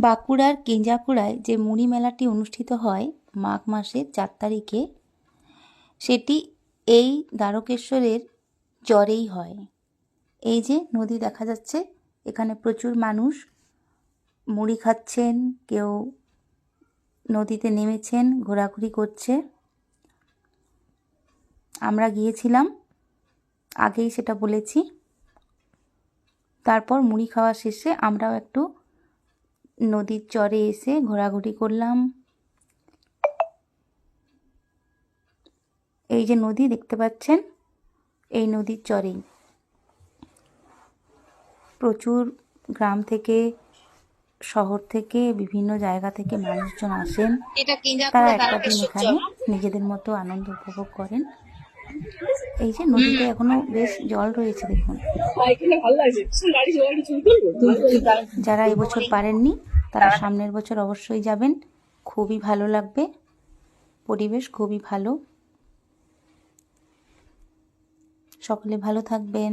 বাঁকুড়ার কেঞ্জাকুড়ায় যে মুড়ি মেলাটি অনুষ্ঠিত হয় মাঘ মাসের 4 তারিখে, সেটি এই দ্বারকেশ্বরের চরেই হয়। এই যে নদী দেখা যাচ্ছে, এখানে প্রচুর মানুষ মুড়ি খাচ্ছেন, কেউ নদীতে নেমেছেন, ঘোরাঘুরি করছে। আমরা গিয়েছিলাম, আগেই সেটা বলেছি। তারপর মুড়ি খাওয়া শেষে আমরাও একটু নদীর চরে এসে ঘোরাঘুরি করলাম। এই যে নদী দেখতে পাচ্ছেন, এই নদীর চরেই প্রচুর গ্রাম থেকে, শহর থেকে, বিভিন্ন জায়গা থেকে মানুষজন আসেন। তারা একটা দিন এখানে নিজেদের মতো আনন্দ উপভোগ করেন। এই যে নদীতে এখনো বেশ জল রয়েছে, দেখুন। যারা এবছর পারেননি তারা সামনের বছর অবশ্যই যাবেন, খুবই ভালো লাগবে, পরিবেশ খুবই ভালো। সকলে ভালো থাকবেন।